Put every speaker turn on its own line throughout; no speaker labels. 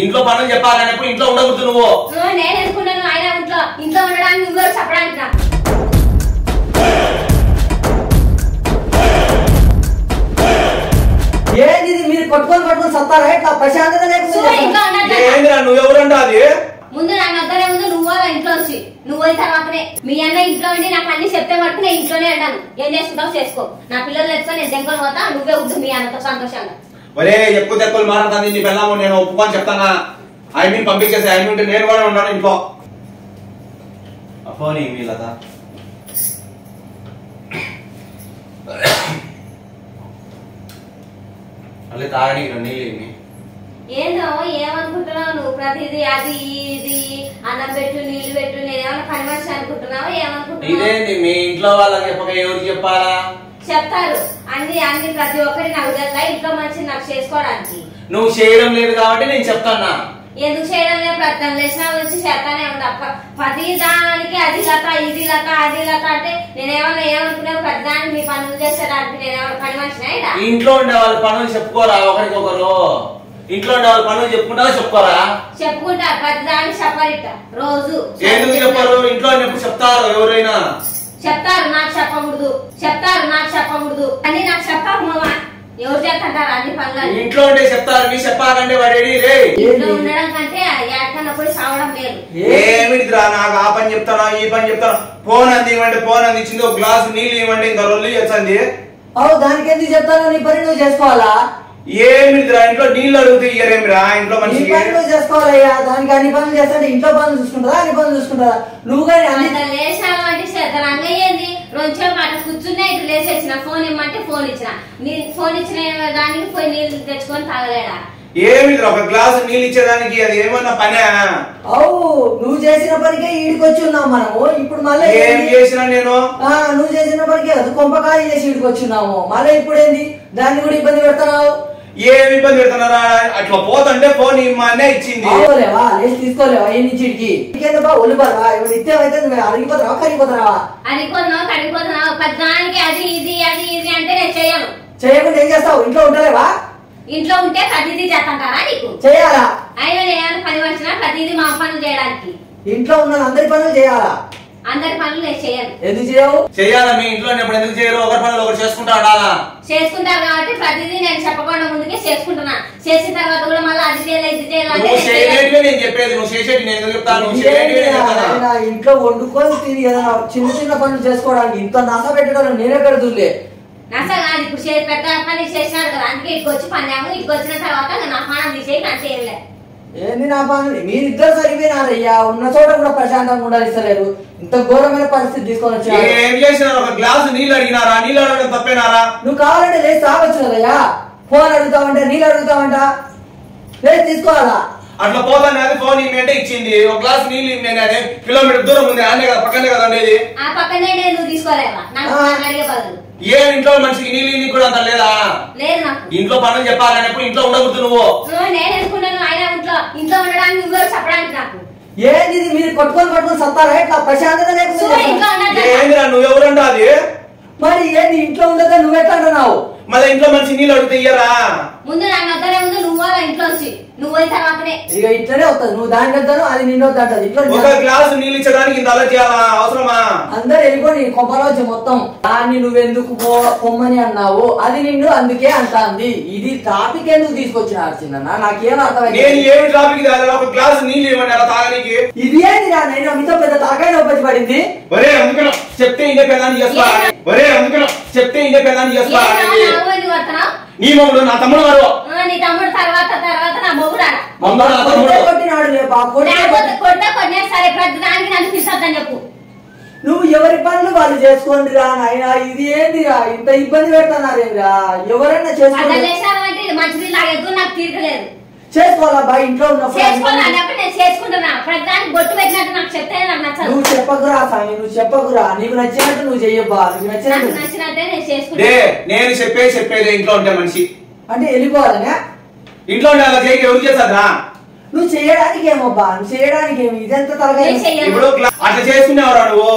ఇంట్లో పనులు చెప్పాలన్నప్పుడు ఇంట్లో ఉండకూడదు నువ్వు.
నేను అనుకున్నాను ఆయన ఇంట్లో ఉండడానికి నువ్వు చెప్పడానికి రా.
ఏంది మీరు కొట్టుకొని సత్తారా ఇట్లా ప్రశాంతత
లేకుండా నువ్వు ఎవరంటే అది
ముందు నా మద్దలే ముందు నువ్వు ఇంట్లో వచ్చి నువ్వు అయిన తర్వాతనే మీ అన్న ఇంట్లో ఉండి నాకు అన్ని చెప్తే మటుకు నేను ఇంట్లోనే అంటాను. ఏం చేసుకుంటావు చేసుకో. నా పిల్లలు ఎత్తుకొని నేను దెంకొని పోతా, నువ్వే ఉండు మీ అన్నతో సంతోషంగా.
ఒరే ఎక్కువ తెక్కులు మాట్లాడుతుంది నీ పిల్లము, నేను ఒప్పుకొని చెప్తానా. ఐమీన్ పంపించేసి ఐమీన్ ఉంటే నేను కూడా ఉన్నాను ఇంట్లో. ఫోన్ మీ లత మళ్ళీ తాగడానికి నీళ్ళు
ఏందో ఏమనుకుంటున్నావు నువ్వు? ప్రతిదీ అది ఇది అన్నం పెట్టు నీళ్లు పెట్టు నేనేమన్నా పని మనిషి అనుకుంటున్నావా? ఏమనుకుంటున్నావు?
ఇదేంటి మీ ఇంట్లో వాళ్ళకి చెప్పక ఎవరికి చెప్పాలా?
చెప్తారు అన్ని ప్రతి ఒక్కరి నాకు తెలుసా ఇంట్లో మనిషి నాకు చేసుకోవడానికి.
నువ్వు చేయడం లేదు కాబట్టి నేను చెప్తానా.
ఎందుకు చేయడం లేదు? ప్రతి లేచిన వచ్చి చేస్తానే ఉంటా. ప్రతి దానికి అది లత ఇది లత అది లత అంటే నేనేమన్నా ఏమనుకున్నావు? ప్రతి దానికి మీ పనులు చేసేదానికి నేనేమన్నా పని మనిషినా?
ఇంట్లో ఉండే వాళ్ళ పనులు చెప్పుకోరా ఒకరికొకరు. ఇంట్లో ఉండే వాళ్ళ పనులు చెప్పుకుంటారా చెప్పుకోరా?
చెప్పుకుంటారు ప్రతి దానికి చెప్పరిట రోజు.
ఎందుకు చెప్పారు? ఇంట్లో ఉన్నప్పుడు చెప్తారు ఎవరైనా.
చెప్తారు నాకు చెప్పకూడదు అని నాకు చెప్పాకు మామ. ఎవరు చేస్తుంటారు అన్ని పనులు?
ఇంట్లో ఉంటే చెప్తారు, మీ చెప్పాలంటే వాడేడి రే.
ఇంట్లో ఉండడం కంటే ఎక్కడన్నా పోయి సావడం లేదు.
ఏమిటిరా నాకు ఆ పని చెప్తానా ఈ పని చెప్తాను. ఫోన్ అంది ఇవ్వండి, ఫోన్ అందించింది, ఒక గ్లాసు నీళ్ళు ఇవ్వండి, ఇంకా రొల్లు చేస్తుంది.
దానికి ఎందుకు చెప్తాను? నీ పని నువ్వు చేసుకోవాలా?
ఏమిటిరా ఇంట్లో నీళ్ళు అడిగితే ఇయ్యరేమిరా ఇంట్లో మనిషి
నువ్వు చేసుకోవాలయ్యా. దానికి అన్ని పనులు చేస్తాంటే ఇంట్లో పనులు చూసుకుంటారా అన్ని పనులు చూసుకుంటారా? నువ్వు కానీ
లేచావంటే చేద్దాం అయ్యేది. రోజు మాట కూర్చున్నా ఇటు లేచి వచ్చిన ఫోన్ ఇమ్మంటే ఫోన్ ఇచ్చిన ఫోన్ ఇచ్చిన దానికి పోయి నీళ్ళు తెచ్చుకొని తాగలేడా?
ఏమిటిరా ఒక గ్లాసు నీళ్ళు ఇచ్చేదానికి అది ఏమన్నా పనే?
నువ్వు చేసిన పనికే ఈడికి వచ్చి ఉన్నావు మనము. ఇప్పుడు మళ్ళీ
ఏం చేసినా నేను
నువ్వు చేసిన పనికే అది కొంపకాయ చేసి ఈడికి వచ్చి ఉన్నాము. మళ్ళీ ఇప్పుడు ఏంది దాన్ని కూడా ఇబ్బంది పెడుతున్నావు?
ఏమి ఇబ్బంది పెడుతున్నారా? అట్లా పోతుంటే ఫోన్ ఇమ్మనే ఇచ్చింది.
లేవా లేచి తీసుకోలేవా? ఏం ఇచ్చిడికి ఇంకేందా ఒలిపరా? ఇప్పుడు ఇచ్చేవైతే నువ్వు అరిగిపోతున్నావా కరిగిపోతున్నావా?
కరిగిపోతున్నావు పెద్దానికి అది ఇది అంటే నేను చెయ్యను.
చేయకుండా ఏం చేస్తావు? ఇంట్లో ఉండలేవా?
ఇంట్లో ఉంటే ప్రతిదీ చేస్తాంటారా నీకు?
చేయాలా?
అయినా నేను పని వచ్చినా ప్రతిదీ మా పనులు చేయడానికి.
ఇంట్లో ఉన్న అందరి పనులు చేయాలా?
అందరి పనులు నేను చేయను.
ఎందుకు చేయవు?
చెయ్యాలా? మీ ఇంట్లో ఉన్నప్పుడు ఎందుకు చేయరు? ఒకరి పనులు ఒకరు చేసుకుంటా ఉండాలా?
చేసుకుంటారు కాబట్టి ప్రతిదీ నేను చెప్పకుండా ముందుకే చేసుకుంటున్నా. చేసిన తర్వాత కూడా మళ్ళీ అది చేయాలి ఇది చేయాలంటే
నేను చెప్పేది నువ్వు చేసేది నేను ఎందుకు చెప్తాను?
ఇంట్లో వండుకొని తిని చిన్న చిన్న పనులు చేసుకోవడానికి ఇంత నస పెట్టడం నేనే పెడుతుండే.
నస కాదు ఇప్పుడు పెద్ద పని చేసినారు కదా అందుకే ఇక్కడికి వచ్చి పన్నాము. ఇక్కడికి వచ్చిన తర్వాత నా పానం తీసేయి నాకు చేయలే.
ఏంది నా పని? మీరిద్దరు సరిపోయినారయ్యా. ఉన్న చోట కూడా ప్రశాంతంగా ఉండాలిస్తలేరు. ఇంత ఘోరమైన పరిస్థితి తీసుకొని వచ్చారు.
ఏం చేసినారు? ఒక గ్లాసు నీళ్ళు అడిగినారా? నీళ్ళు అడగడం తప్పేనారా?
నువ్వు కావాలంటే లేచి తాగొచ్చు కదయ్యా. ఫోన్ అడుగుతావంట నీళ్ళు అడుగుతావంట లేచి తీసుకోవాలా?
అట్లా పోతానే అది ఫోన్ ఇమ్మంటే ఇచ్చింది. ఒక గ్లాస్ నీళ్ళు ఇమ్మే కిలోమీటర్ దూరం ఉంది అనే కదా పక్కనే కదా ఉండేది.
ఆ పక్కనే నువ్వు తీసుకోలేవా? అడిగే బదులు
ఏ ఇంట్లో మనిషికి నీళ్ళు కూడా అంత లేదా?
లేదు నాకు.
ఇంట్లో పనులు చెప్పాలన్నప్పుడు ఇంట్లో ఉండకూడదు నువ్వు.
నేను అనుకున్నాను ఆయన ఇంట్లో ఉండడానికి నువ్వు చెప్పడానికి నాకు.
ఏంది మీరు కొట్టుకొని సత్తారా ఇట్లా ప్రశాంతత లేకుండా?
ఏందిరా నువ్వు ఎవరంటే అది?
మరి ఏంది ఇంట్లో ఉండగా నువ్వెట్లా అంటున్నావు?
మళ్ళీ ఇంట్లో మనిషి నీళ్ళు అడిగితే ఇయ్యరా?
ముందు నా మద్దలే ముందు నువ్వు ఇంట్లో వచ్చి నువ్వు అయిన తర్వాతనే
ఇక ఇట్లనే వస్తుంది. నువ్వు దాని వద్దాను అది నిన్ను వద్దంటది. ఇట్లా
ఒక గ్లాసు నీళ్ళు ఇచ్చడానికి ఇంత అలా చేయాలా? అవసరమా?
అందరు వెళ్ళిపోయి కొమ్మలో వచ్చి మొత్తం దాన్ని నువ్వెందుకు పొమ్మని అన్నావు అది నిన్ను అందుకే అంటాంది. ఇది టాపిక్ ఎందుకు తీసుకొచ్చినారు చిన్న? నాకేం అర్థమైంది?
నేను ఏమి టాపిక్ కాదు. ఒక గ్లాసు నీళ్ళు ఇవ్వండి అలా తాగడానికి.
ఇది ఏంది నేను మీతో పెద్ద తలకాయ నొప్పి పడింది.
ఒరే అందుకని చెప్తే ఇంకే పెదాన్ని చేస్తా. ఒరే అందుకని చెప్తే ఇంకే పెదాన్ని చేస్తా. నీ మొగుడు నా తమ్ముడు వారు.
నీ తమ్ముడు తర్వాత నా మొగుడు సరే ప్రతి దానికి నన్ను తీసుకొద్దని చెప్పు.
నువ్వు ఎవరి పనులు వాళ్ళు చేసుకోండి రా నాయన. ఇది ఏందిరా ఇంత ఇబ్బంది పెడుతున్నారేరా? ఎవరైనా
చేసుకోవాలంటే మంచిది లాగేది నాకు తీరలేదు.
చేసుకోవాలా? ఇంట్లో ఉన్నప్పుడు
నేను చేసుకుంటున్నా. ప్రతి దానికి బొట్టు పెట్టినట్టు నాకు చెప్తే నాకు నచ్చదు.
నువ్వు చెప్పకురా స్వామి, నువ్వు చెప్పకురా. నీకు నచ్చినట్టు నువ్వు చెయ్యబ్బా. నీకు
నచ్చినట్టే నేను చేసుకుంటా.
నేను చెప్పేది ఇంట్లో ఉంటే మనిషి
అంటే వెళ్ళిపోవాలనే.
ఇంట్లో ఉండే అలా చేయక ఎవరు చేస్తారా?
నువ్వు చేయడానికి ఏమబ్బా? నువ్వు చేయడానికి ఏమి? ఇదంతా తలగా
ఇప్పుడు అట్లా చేసుకునేవారా నువ్వు?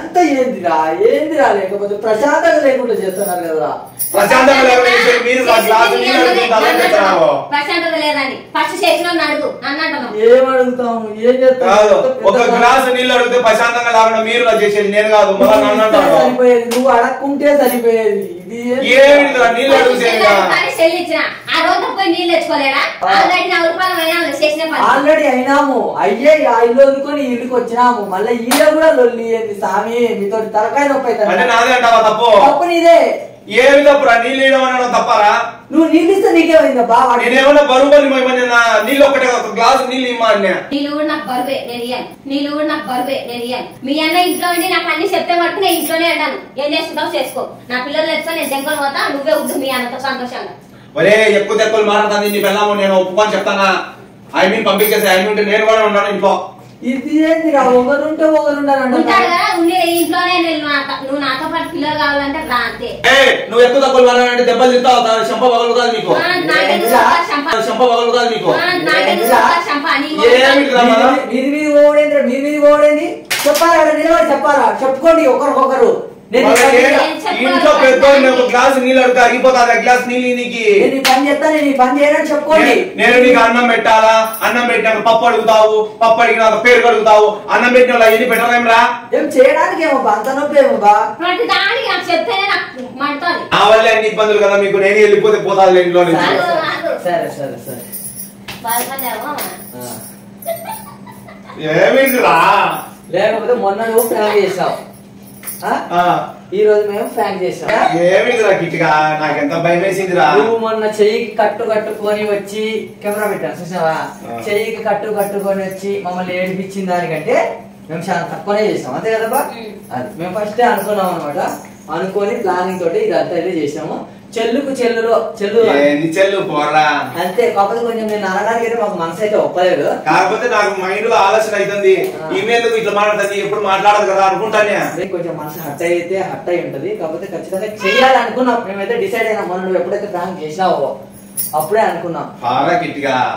ఎంత ఏందిరా లేకపోతే ప్రశాంతంగా లేకుండా చేస్తున్నారు కదా.
ప్రశాంతంగా లేకుండా మీరు
ప్రశాంతత లేదండి. ఫస్ట్ చేసిన అడుగు నన్ను
ఏం అడుగుతాము ఏం చేస్తాము.
ఒక గ్లాసు నీళ్ళు అడిగితే ప్రశాంతంగా లేకుండా మీరు చేసేది నేను కాదు.
సరిపోయేది నువ్వు అడగకుంటే సరిపోయేది. ఇది
నీళ్ళు అడిగితే
ఆ రోజు పోయి నీళ్ళు తెచ్చుకోలేడా?
ఆల్రెడీ అయినాము. అయ్యే ఆ ఇల్లు వదుకొని ఇల్లుకి వచ్చినాము. మళ్ళీ ఈలో కూడా లొల్లి ఏంది స్వామి మీతో తలకాయ నొప్పి
అవుతుంది. నాదే అంటావా తప్పు?
తప్పు నీదే.
ఏమి తప్పురా? నీళ్ళు వేయడం తప్పారా?
నువ్వు నీళ్ళు ఇస్తే నీకేమైందా బాగా?
నేనేమన్నా బరువు నీళ్ళు ఒక్కటే ఒక గ్లాసు నీళ్ళు ఇమ్మా అన్న.
నీళ్ళు కూడా నాకు బరువే నేను ఇయ్యాను. నీళ్ళు కూడా నాకు బరువే నేను ఇయ్యాను. మీ అన్న ఇంట్లో ఉండి నాకు అన్ని చెప్తే మటుకు నేను ఇంట్లోనే అన్నాను. ఏం చేస్తుంటావు చేసుకో. నా పిల్లలు ఎత్తుకొని నేను దెంగలు పోతా. నువ్వే ఉండు మీ అన్నతో సంతోషంగా.
ఒరే ఎక్కువ తెక్కులు మాట్లాడుతుంది నీ పిల్లము. నేను ఒప్పుకొని చెప్తానా? ఆయన పంపించేసి ఆయన ఉంటే నేను కూడా ఉన్నాను ఇంట్లో.
ఇది ఏంది ఒకరుంటే ఒకరుండాలంటే
ఇంట్లోనే నువ్వు నాతో పాటు పిల్లలు కావాలంటే రా అంతే.
నువ్వు ఎక్కువ తక్కువ మాట్లాడంటే దెబ్బలు తింటావు. చెంప పగలుగుతాది నీకు. చెంప పగలుగుతాది నీకు.
మీది ఓడేంది చెప్పాలా? నిలబడి చెప్పాలా? చెప్పుకోండి ఒకరికొకరు.
ఇంట్లో పెద్దోళ్ళు ఒక గ్లాసు నీళ్ళు అడిగితే అరిగిపోతాది. గ్లాస్ నీళ్ళు నీకు
పని చేస్తాను. నీ పని చేయడానికి చెప్పుకోండి.
నేను నీకు అన్నం పెట్టాలా? అన్నం పెట్టినాక పప్పు అడుగుతావు. పప్పు అడిగినాక పేరు అడుగుతావు. అన్నం పెట్టిన వాళ్ళు ఎన్ని పెట్టలేం రా.
ఏం చేయడానికి ఏమో అంత నొప్పి ఏమో బా.
నా వల్లే అన్ని ఇబ్బందులు కదా మీకు. నేను వెళ్ళిపోతే పోతాది ఇంట్లో నుంచి.
సరే సరే సరే
ఏమిరా?
లేకపోతే మొన్న నువ్వు ఫ్రాంక్ చేసావు. ఈ రోజు మేము ఫ్రాంక్ చేసాం.
ఏమిరా కిట్గా? నాకెంత భయం వేసిందిరా.
నువ్వు మొన్న చెయ్యికి కట్టుకొని వచ్చి కెమెరా పెట్టాను చూసావా? చెయ్యికి కట్టుకొని వచ్చి మమ్మల్ని ఏడిపించిన దానికంటే మేము చాలా తక్కువనే చేసాం. అంతే కదబ్బా? అది మేము ఫస్ట్ అనుకున్నాం అనమాట. అనుకొని ప్లానింగ్ తోటి ఇదంతా అయితే చేసాము. చెల్లు
పోరా
అంతే. కాకపోతే కొంచెం నేను అనడానికి అయితే మాకు మనసు అయితే ఒప్పలేదు.
కాకపోతే నాకు మైండ్ లో ఆలోచన అవుతుంది. ఈమెయిల్ ఇట్లా మాట్లాడుతుంది ఎప్పుడు మాట్లాడదు కదా అనుకుంటానే.
కొంచెం మనసు హట్ అయి ఉంటది. కాకపోతే ఖచ్చితంగా చెయ్యాలనుకున్నాం. మేమైతే డిసైడ్ అయినా మొన్న నువ్వు ఎప్పుడైతే ప్రాంక్ చేసినావో అప్పుడే అనుకున్నాం.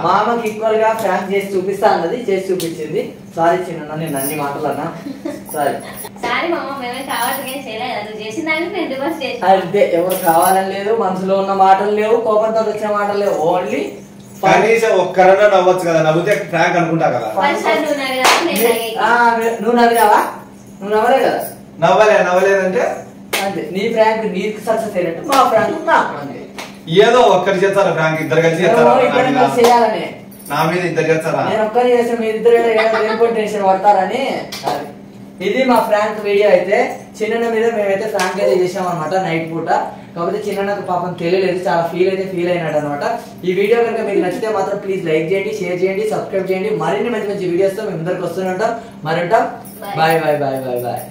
మామకి ఈక్వల్ గా ప్రాంక్ చేసి చూపిస్తా అన్నది. చేసి చూపించింది. సారీ చిన్న నేను అన్ని మాటలు అన్నా. అంతే. ఎవరు కావాలని లేదు. మనసులో ఉన్న మాటలు లేవు. కోపంతో వచ్చిన మాటలు లేవు. ఓన్లీ
కనీసం ఒక్కరైనా నవ్వచ్చు కదా. నవ్వుతే ప్రాంక్ అనుకుంటా కదా.
నువ్వు నవ్వినావా? నువ్వు నవ్వలే కదా.
నవ్వలేదంటే
అంతే. నీ ప్రాంక్ నీకు సక్సెస్ అయినట్టు మా ప్రాంక్ నాకు అంతే.
ఏదో ఒక్కరు చేస్తారా ప్రాంక్? ఇద్దరు కలిసి
చేయాలని
నా మీద ఇద్దరు చేస్తారా?
నేను ఒక్కరి చేస్తే మీ ఇద్దరు టెన్షన్ పడతారని. ఇది మా ఫ్రాంక్ వీడియో. అయితే చిన్న మీద మేమైతే ఫ్రాంక్ అయితే చేసాం అనమాట నైట్ పూట. కాకపోతే చిన్నకు పాపం తెలియలేదు. చాలా ఫీల్ అయినాడు అనమాట. ఈ వీడియో కనుక మీకు నచ్చితే మాత్రం ప్లీజ్ లైక్ చేయండి, షేర్ చేయండి, సబ్స్క్రైబ్ చేయండి. మరిన్ని మంచి వీడియోస్ తో మేము అందరికి వస్తూనే ఉంటాం. మరి ఉంటాం. Bye bye bye bye bye.